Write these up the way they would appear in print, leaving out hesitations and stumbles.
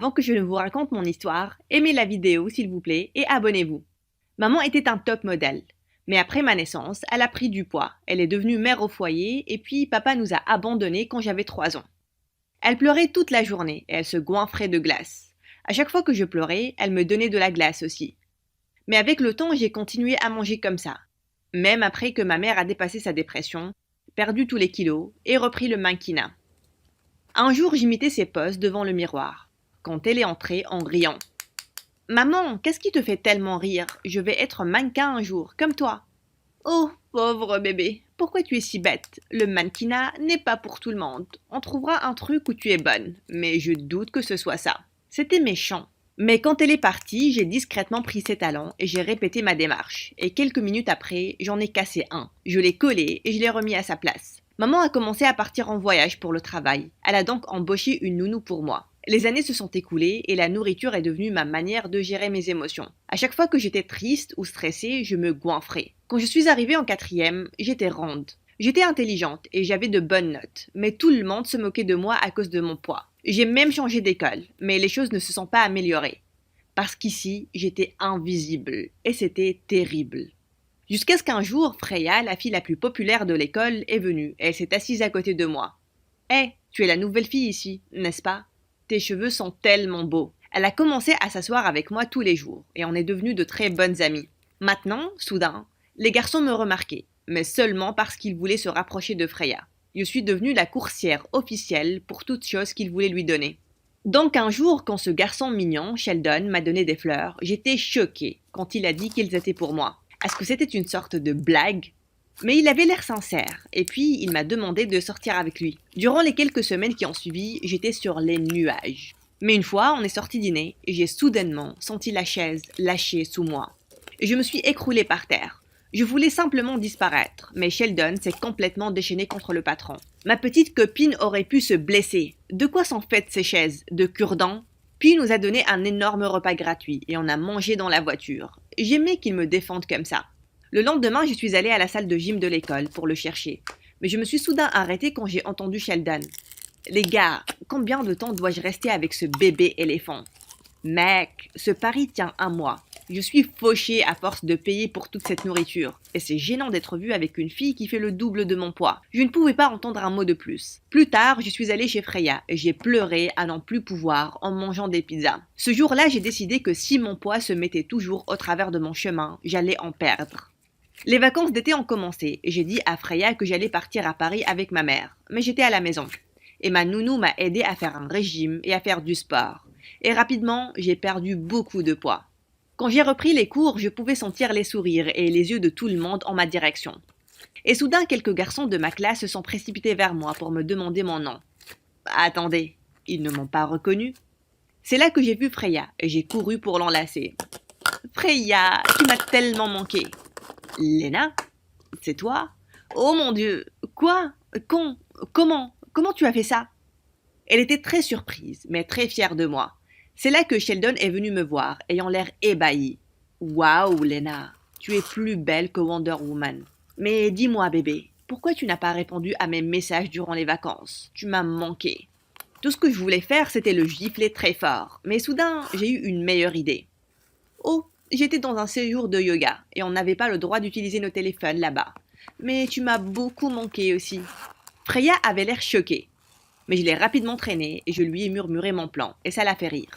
Avant que je ne vous raconte mon histoire, aimez la vidéo s'il vous plaît et abonnez-vous. Maman était un top modèle. Mais après ma naissance, elle a pris du poids. Elle est devenue mère au foyer et puis papa nous a abandonnés quand j'avais 3 ans. Elle pleurait toute la journée et elle se goinfrait de glace. À chaque fois que je pleurais, elle me donnait de la glace aussi. Mais avec le temps, j'ai continué à manger comme ça. Même après que ma mère a dépassé sa dépression, perdu tous les kilos et repris le mannequinat. Un jour, j'imitais ses poses devant le miroir, quand elle est entrée en riant. Maman, qu'est-ce qui te fait tellement rire? Je vais être mannequin un jour, comme toi. Oh, pauvre bébé, pourquoi tu es si bête? Le mannequinat n'est pas pour tout le monde. On trouvera un truc où tu es bonne, mais je doute que ce soit ça. C'était méchant. Mais quand elle est partie, j'ai discrètement pris ses talons et j'ai répété ma démarche. Et quelques minutes après, j'en ai cassé un. Je l'ai collé et je l'ai remis à sa place. Maman a commencé à partir en voyage pour le travail. Elle a donc embauché une nounou pour moi. Les années se sont écoulées et la nourriture est devenue ma manière de gérer mes émotions. À chaque fois que j'étais triste ou stressée, je me goinfrais. Quand je suis arrivée en 4e, j'étais ronde. J'étais intelligente et j'avais de bonnes notes, mais tout le monde se moquait de moi à cause de mon poids. J'ai même changé d'école, mais les choses ne se sont pas améliorées. Parce qu'ici, j'étais invisible et c'était terrible. Jusqu'à ce qu'un jour, Freya, la fille la plus populaire de l'école, est venue et elle s'est assise à côté de moi. Hé, tu es la nouvelle fille ici, n'est-ce pas? Tes cheveux sont tellement beaux. Elle a commencé à s'asseoir avec moi tous les jours et on est devenus de très bonnes amies. Maintenant, soudain, les garçons me remarquaient, mais seulement parce qu'ils voulaient se rapprocher de Freya. Je suis devenue la coursière officielle pour toute chose qu'ils voulaient lui donner. Donc un jour, quand ce garçon mignon, Sheldon, m'a donné des fleurs, j'étais choquée quand il a dit qu'ils étaient pour moi. Est-ce que c'était une sorte de blague? Mais il avait l'air sincère, et puis il m'a demandé de sortir avec lui. Durant les quelques semaines qui ont suivi, j'étais sur les nuages. Mais une fois, on est sorti dîner, et j'ai soudainement senti la chaise lâcher sous moi. Et je me suis écroulée par terre. Je voulais simplement disparaître, mais Sheldon s'est complètement déchaîné contre le patron. Ma petite copine aurait pu se blesser. De quoi sont faites ces chaises? De cure-dents? Puis il nous a donné un énorme repas gratuit, et on a mangé dans la voiture. J'aimais qu'il me défende comme ça. Le lendemain, je suis allée à la salle de gym de l'école pour le chercher. Mais je me suis soudain arrêtée quand j'ai entendu Sheldon. Les gars, combien de temps dois-je rester avec ce bébé éléphant? Mec, ce pari tient un mois. Je suis fauchée à force de payer pour toute cette nourriture. Et c'est gênant d'être vue avec une fille qui fait le double de mon poids. Je ne pouvais pas entendre un mot de plus. Plus tard, je suis allée chez Freya et j'ai pleuré à n'en plus pouvoir en mangeant des pizzas. Ce jour-là, j'ai décidé que si mon poids se mettait toujours au travers de mon chemin, j'allais en perdre. Les vacances d'été ont commencé et j'ai dit à Freya que j'allais partir à Paris avec ma mère. Mais j'étais à la maison. Et ma nounou m'a aidé à faire un régime et à faire du sport. Et rapidement, j'ai perdu beaucoup de poids. Quand j'ai repris les cours, je pouvais sentir les sourires et les yeux de tout le monde en ma direction. Et soudain, quelques garçons de ma classe se sont précipités vers moi pour me demander mon nom. Attendez, ils ne m'ont pas reconnu. C'est là que j'ai vu Freya et j'ai couru pour l'enlacer. Freya, tu m'as tellement manqué. Léna, c'est toi? Oh mon Dieu, quoi? Comment tu as fait ça? Elle était très surprise, mais très fière de moi. C'est là que Sheldon est venu me voir, ayant l'air ébahi. Waouh, Lena, tu es plus belle que Wonder Woman. Mais dis-moi, bébé, pourquoi tu n'as pas répondu à mes messages durant les vacances? Tu m'as manqué. Tout ce que je voulais faire, c'était le gifler très fort. Mais soudain, j'ai eu une meilleure idée. Oh, j'étais dans un séjour de yoga, et on n'avait pas le droit d'utiliser nos téléphones là-bas. Mais tu m'as beaucoup manqué aussi. Freya avait l'air choquée. Mais je l'ai rapidement traîné et je lui ai murmuré mon plan, et ça l'a fait rire.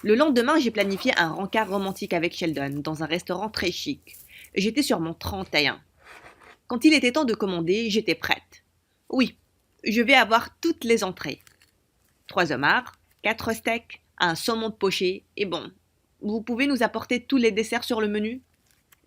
Le lendemain, j'ai planifié un rencard romantique avec Sheldon dans un restaurant très chic. J'étais sur mon 31. Quand il était temps de commander, j'étais prête. Oui, je vais avoir toutes les entrées. 3 homards, 4 steaks, un saumon de poché, et bon, vous pouvez nous apporter tous les desserts sur le menu?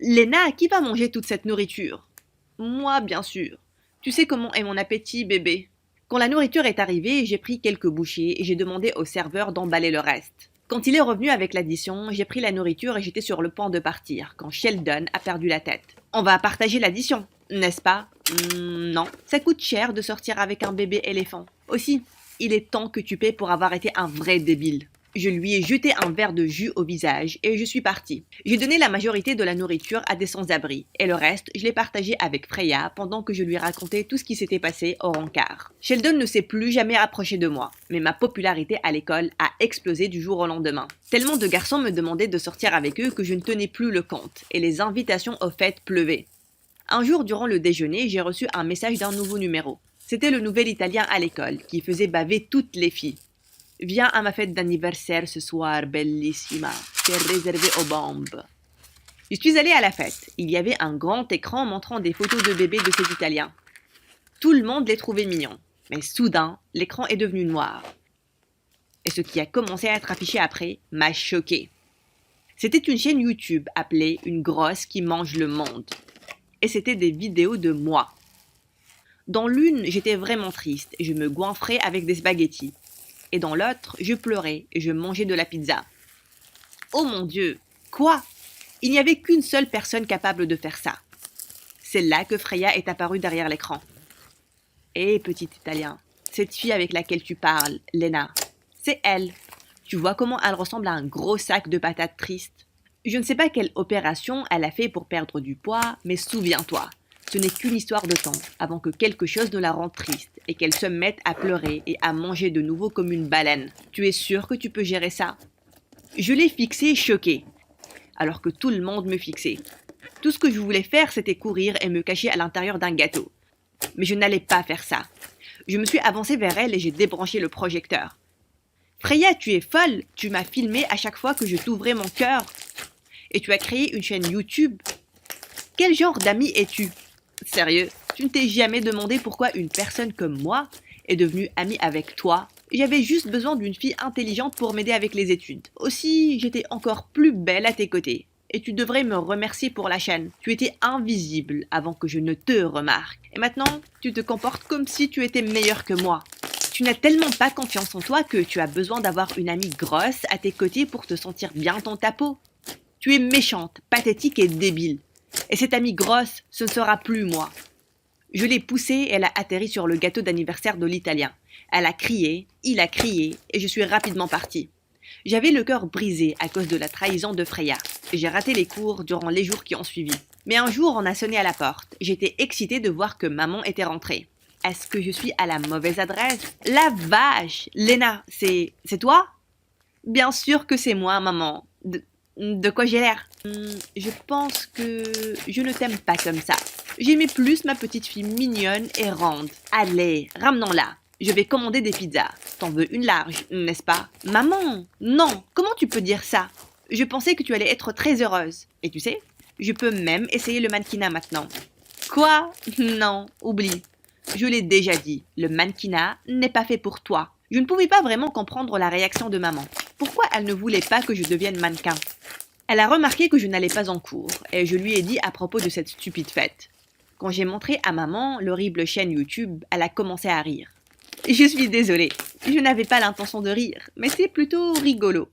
Léna, qui va manger toute cette nourriture? Moi, bien sûr. Tu sais comment est mon appétit, bébé. Quand la nourriture est arrivée, j'ai pris quelques bouchées et j'ai demandé au serveur d'emballer le reste. Quand il est revenu avec l'addition, j'ai pris la nourriture et j'étais sur le point de partir, quand Sheldon a perdu la tête. On va partager l'addition, n'est-ce pas? Non, ça coûte cher de sortir avec un bébé éléphant. Aussi, il est temps que tu paies pour avoir été un vrai débile. Je lui ai jeté un verre de jus au visage et je suis partie. J'ai donné la majorité de la nourriture à des sans-abri et le reste, je l'ai partagé avec Freya pendant que je lui racontais tout ce qui s'était passé au rencard. Sheldon ne s'est plus jamais approché de moi, mais ma popularité à l'école a explosé du jour au lendemain. Tellement de garçons me demandaient de sortir avec eux que je ne tenais plus le compte et les invitations aux fêtes pleuvaient. Un jour, durant le déjeuner, j'ai reçu un message d'un nouveau numéro. C'était le nouvel italien à l'école qui faisait baver toutes les filles. Viens à ma fête d'anniversaire ce soir, bellissima. C'est réservé aux bombes. Je suis allée à la fête. Il y avait un grand écran montrant des photos de bébés de cet Italien. Tout le monde les trouvait mignons. Mais soudain, l'écran est devenu noir. Et ce qui a commencé à être affiché après m'a choquée. C'était une chaîne YouTube appelée Une grosse qui mange le monde. Et c'était des vidéos de moi. Dans l'une, j'étais vraiment triste et je me goinfrais avec des spaghettis. Et dans l'autre, je pleurais et je mangeais de la pizza. Oh mon Dieu, quoi? Il n'y avait qu'une seule personne capable de faire ça. C'est là que Freya est apparue derrière l'écran. Hé, petit Italien, cette fille avec laquelle tu parles, Lena, c'est elle. Tu vois comment elle ressemble à un gros sac de patates tristes? Je ne sais pas quelle opération elle a fait pour perdre du poids, mais souviens-toi, ce n'est qu'une histoire de temps avant que quelque chose ne la rende triste et qu'elle se mette à pleurer et à manger de nouveau comme une baleine. Tu es sûr que tu peux gérer ça? Je l'ai fixée choquée, alors que tout le monde me fixait. Tout ce que je voulais faire, c'était courir et me cacher à l'intérieur d'un gâteau. Mais je n'allais pas faire ça. Je me suis avancée vers elle et j'ai débranché le projecteur. Freya, tu es folle, tu m'as filmé à chaque fois que je t'ouvrais mon cœur. Et tu as créé une chaîne YouTube. Quel genre d'ami es-tu? Sérieux, tu ne t'es jamais demandé pourquoi une personne comme moi est devenue amie avec toi? J'avais juste besoin d'une fille intelligente pour m'aider avec les études. Aussi, j'étais encore plus belle à tes côtés. Et tu devrais me remercier pour la chaîne. Tu étais invisible avant que je ne te remarque. Et maintenant, tu te comportes comme si tu étais meilleure que moi. Tu n'as tellement pas confiance en toi que tu as besoin d'avoir une amie grosse à tes côtés pour te sentir bien dans ta peau. Tu es méchante, pathétique et débile. Et cette amie grosse, ce ne sera plus moi. Je l'ai poussée et elle a atterri sur le gâteau d'anniversaire de l'Italien. Elle a crié, il a crié, et je suis rapidement partie. J'avais le cœur brisé à cause de la trahison de Freya. J'ai raté les cours durant les jours qui ont suivi. Mais un jour, on a sonné à la porte. J'étais excitée de voir que maman était rentrée. Est-ce que je suis à la mauvaise adresse? La vache! Lena, c'est toi? Bien sûr que c'est moi, maman. De quoi j'ai l'air? Je pense que je ne t'aime pas comme ça. J'aimais plus ma petite fille mignonne et ronde. Allez, ramenons-la. Je vais commander des pizzas. T'en veux une large, n'est-ce pas? Maman, non, comment tu peux dire ça? Je pensais que tu allais être très heureuse. Et tu sais, je peux même essayer le mannequinat maintenant. Quoi? Non, oublie. Je l'ai déjà dit, le mannequinat n'est pas fait pour toi. Je ne pouvais pas vraiment comprendre la réaction de maman. Pourquoi elle ne voulait pas que je devienne mannequin? Elle a remarqué que je n'allais pas en cours et je lui ai dit à propos de cette stupide fête. Quand j'ai montré à maman l'horrible chaîne YouTube, elle a commencé à rire. Je suis désolée, je n'avais pas l'intention de rire, mais c'est plutôt rigolo,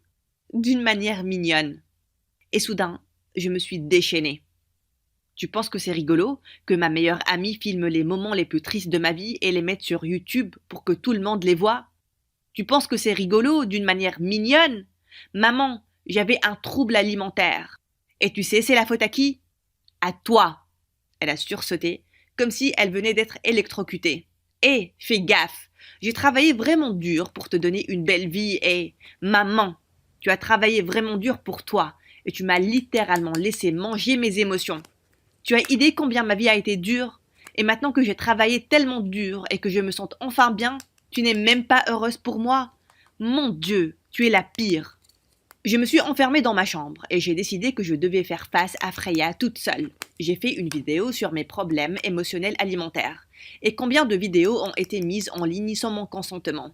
d'une manière mignonne. Et soudain, je me suis déchaînée. Tu penses que c'est rigolo que ma meilleure amie filme les moments les plus tristes de ma vie et les mette sur YouTube pour que tout le monde les voie? Tu penses que c'est rigolo d'une manière mignonne? Maman, j'avais un trouble alimentaire. Et tu sais, c'est la faute à qui? À toi. Elle a sursauté, comme si elle venait d'être électrocutée. Hé, fais gaffe. J'ai travaillé vraiment dur pour te donner une belle vie et... Maman, tu as travaillé vraiment dur pour toi et tu m'as littéralement laissé manger mes émotions. Tu as idée combien ma vie a été dure? Et maintenant que j'ai travaillé tellement dur et que je me sens enfin bien, tu n'es même pas heureuse pour moi? Mon Dieu, tu es la pire. Je me suis enfermée dans ma chambre et j'ai décidé que je devais faire face à Freya toute seule. J'ai fait une vidéo sur mes problèmes émotionnels alimentaires et combien de vidéos ont été mises en ligne sans mon consentement.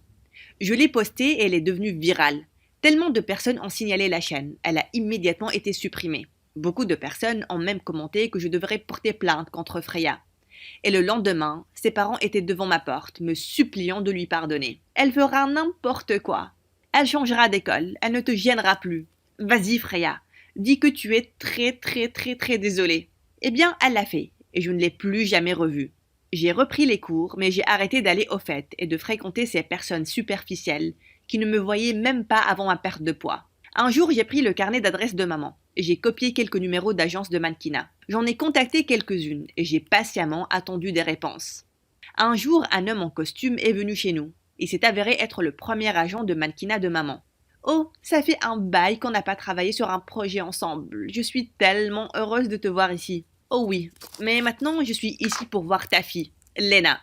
Je l'ai postée et elle est devenue virale. Tellement de personnes ont signalé la chaîne, elle a immédiatement été supprimée. Beaucoup de personnes ont même commenté que je devrais porter plainte contre Freya. Et le lendemain, ses parents étaient devant ma porte, me suppliant de lui pardonner. Elle fera n'importe quoi. Elle changera d'école, elle ne te gênera plus. Vas-y Freya, dis que tu es très désolée. Eh bien, elle l'a fait, et je ne l'ai plus jamais revue. J'ai repris les cours, mais j'ai arrêté d'aller aux fêtes et de fréquenter ces personnes superficielles qui ne me voyait même pas avant ma perte de poids. Un jour, j'ai pris le carnet d'adresses de maman et j'ai copié quelques numéros d'agences de mannequinat. J'en ai contacté quelques-unes et j'ai patiemment attendu des réponses. Un jour, un homme en costume est venu chez nous. Il s'est avéré être le premier agent de mannequinat de maman. Oh, ça fait un bail qu'on n'a pas travaillé sur un projet ensemble. Je suis tellement heureuse de te voir ici. Oh oui, mais maintenant je suis ici pour voir ta fille, Lena.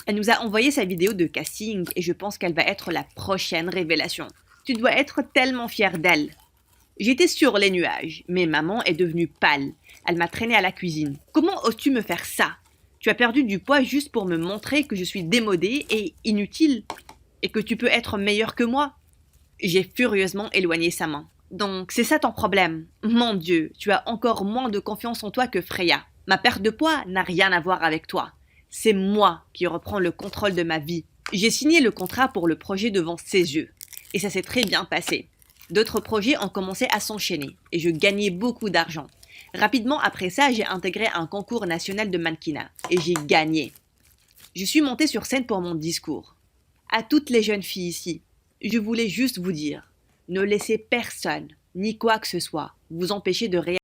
Elle nous a envoyé sa vidéo de casting et je pense qu'elle va être la prochaine révélation. Tu dois être tellement fière d'elle. J'étais sur les nuages, mais maman est devenue pâle. Elle m'a traînée à la cuisine. Comment oses-tu me faire ça? Tu as perdu du poids juste pour me montrer que je suis démodée et inutile et que tu peux être meilleure que moi? J'ai furieusement éloigné sa main. Donc c'est ça ton problème. Mon Dieu, tu as encore moins de confiance en toi que Freya. Ma perte de poids n'a rien à voir avec toi. C'est moi qui reprends le contrôle de ma vie. J'ai signé le contrat pour le projet devant ses yeux. Et ça s'est très bien passé. D'autres projets ont commencé à s'enchaîner et je gagnais beaucoup d'argent. Rapidement après ça, j'ai intégré un concours national de mannequinat et j'ai gagné. Je suis montée sur scène pour mon discours. À toutes les jeunes filles ici, je voulais juste vous dire, ne laissez personne, ni quoi que ce soit, vous empêcher de réaliser